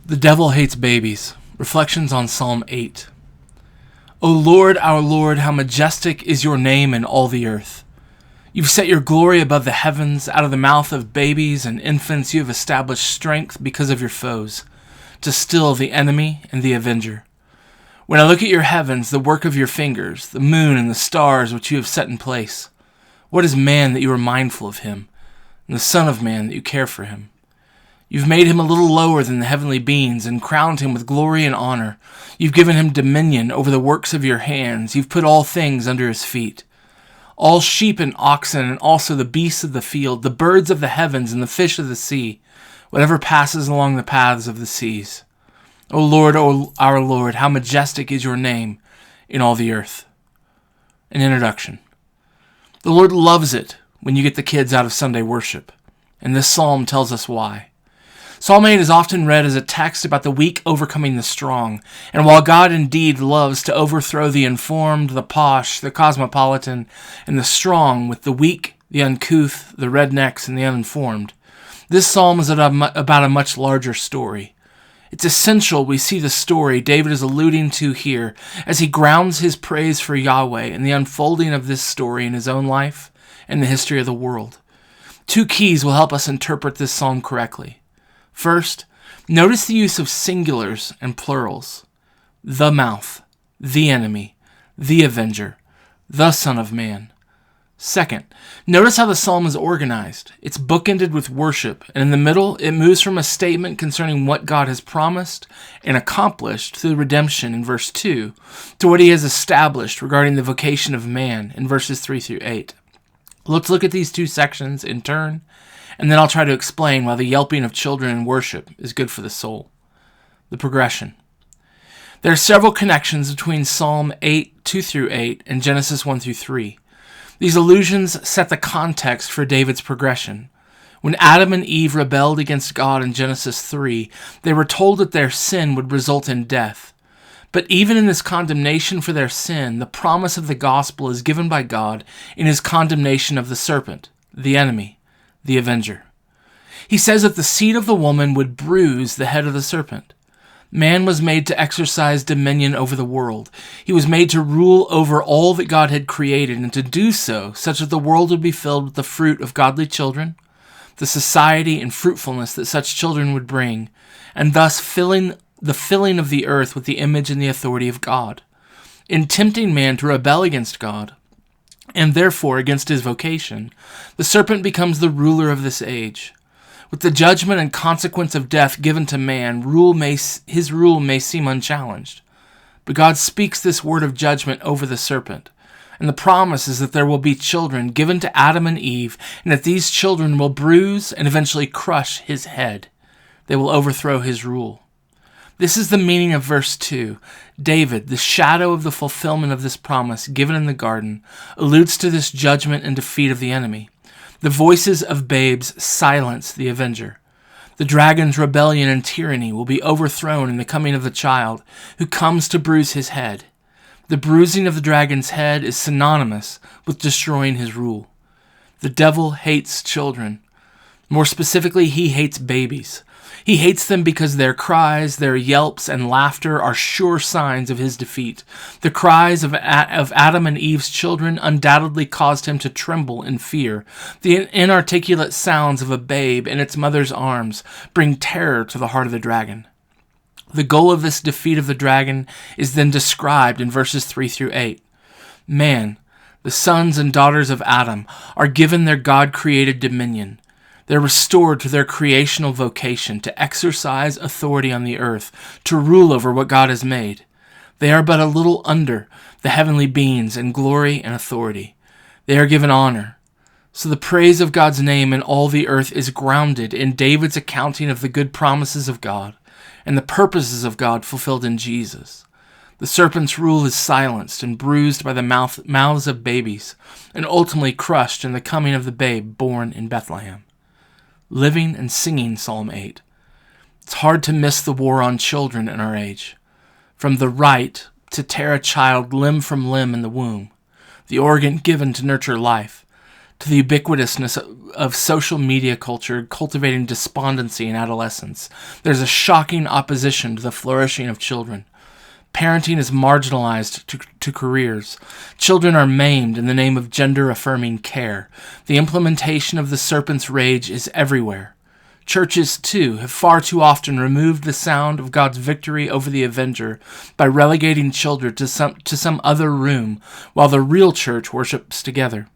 The Devil Hates Babies. Reflections on Psalm 8. O Lord, our Lord, how majestic is your name in all the earth. You've set your glory above the heavens. Out of the mouth of babies and infants you have established strength because of your foes, to still the enemy and the avenger. When I look at your heavens, the work of your fingers, the moon and the stars which you have set in place, what is man that you are mindful of him, and the son of man that you care for him? You've made him a little lower than the heavenly beings and crowned him with glory and honor. You've given him dominion over the works of your hands. You've put all things under his feet. All sheep and oxen, and also the beasts of the field, the birds of the heavens and the fish of the sea, whatever passes along the paths of the seas. O Lord, O our Lord, how majestic is your name in all the earth. An introduction. The Lord loves it when you get the kids out of Sunday worship, and this psalm tells us why. Psalm 8 is often read as a text about the weak overcoming the strong, and while God indeed loves to overthrow the informed, the posh, the cosmopolitan, and the strong with the weak, the uncouth, the rednecks, and the uninformed, this psalm is about a much larger story. It's essential we see the story David is alluding to here as he grounds his praise for Yahweh in the unfolding of this story in his own life and the history of the world. Two keys will help us interpret this psalm correctly. First, notice the use of singulars and plurals. The mouth, the enemy, the avenger, the Son of Man. Second, notice how the psalm is organized. It's bookended with worship, and in the middle, it moves from a statement concerning what God has promised and accomplished through redemption in verse 2 to what he has established regarding the vocation of man in verses 3 through 8. Let's look at these two sections in turn, and then I'll try to explain why the yelping of children in worship is good for the soul. The progression. There are several connections between Psalm 8, 2 through 8, and Genesis 1 through 3. These allusions set the context for David's progression. When Adam and Eve rebelled against God in Genesis 3, they were told that their sin would result in death. But even in this condemnation for their sin, the promise of the gospel is given by God in his condemnation of the serpent, the enemy, the avenger. He says that the seed of the woman would bruise the head of the serpent. Man was made to exercise dominion over the world. He was made to rule over all that God had created, and to do so such that the world would be filled with the fruit of godly children, the society and fruitfulness that such children would bring, and thus filling of the earth with the image and the authority of God. In tempting man to rebel against God, and therefore against his vocation, the serpent becomes the ruler of this age. With the judgment and consequence of death given to man, his rule may seem unchallenged. But God speaks this word of judgment over the serpent, and the promise is that there will be children given to Adam and Eve, and that these children will bruise and eventually crush his head. They will overthrow his rule. This is the meaning of verse 2. David, the shadow of the fulfillment of this promise given in the garden, alludes to this judgment and defeat of the enemy. The voices of babes silence the avenger. The dragon's rebellion and tyranny will be overthrown in the coming of the child who comes to bruise his head. The bruising of the dragon's head is synonymous with destroying his rule. The devil hates children. More specifically, he hates babies. He hates them because their cries, their yelps, and laughter are sure signs of his defeat. The cries of Adam and Eve's children undoubtedly caused him to tremble in fear. The inarticulate sounds of a babe in its mother's arms bring terror to the heart of the dragon. The goal of this defeat of the dragon is then described in verses 3 through 8. Man, the sons and daughters of Adam, are given their God-created dominion. They're restored to their creational vocation to exercise authority on the earth, to rule over what God has made. They are but a little under the heavenly beings in glory and authority. They are given honor. So the praise of God's name in all the earth is grounded in David's accounting of the good promises of God and the purposes of God fulfilled in Jesus. The serpent's rule is silenced and bruised by the mouths of babies, and ultimately crushed in the coming of the babe born in Bethlehem. Living and singing Psalm 8. It's hard to miss the war on children in our age. From the right to tear a child limb from limb in the womb, the organ given to nurture life, to the ubiquitousness of social media culture cultivating despondency in adolescence, there's a shocking opposition to the flourishing of children. Parenting is marginalized to careers. Children are maimed in the name of gender-affirming care. The implementation of the serpent's rage is everywhere. Churches, too, have far too often removed the sound of God's victory over the avenger by relegating children to some other room while the real church worships together.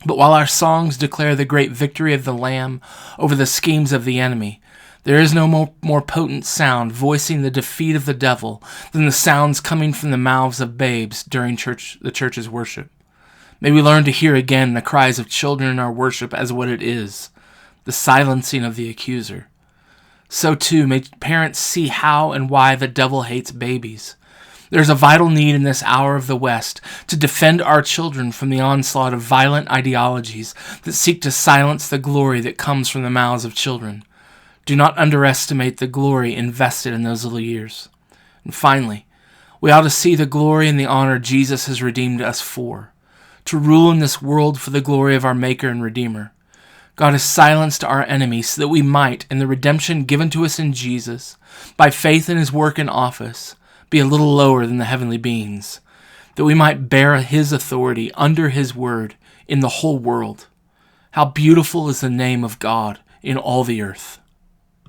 But while our songs declare the great victory of the Lamb over the schemes of the enemy, there is no more potent sound voicing the defeat of the devil than the sounds coming from the mouths of babes during the church's worship. May we learn to hear again the cries of children in our worship as what it is, the silencing of the accuser. So too may parents see how and why the devil hates babies. There's a vital need in this hour of the West to defend our children from the onslaught of violent ideologies that seek to silence the glory that comes from the mouths of children. Do not underestimate the glory invested in those little years. And finally, we ought to see the glory and the honor Jesus has redeemed us for, to rule in this world for the glory of our Maker and Redeemer. God has silenced our enemies so that we might, in the redemption given to us in Jesus, by faith in his work and office, be a little lower than the heavenly beings, that we might bear his authority under his word in the whole world. How beautiful is the name of God in all the earth.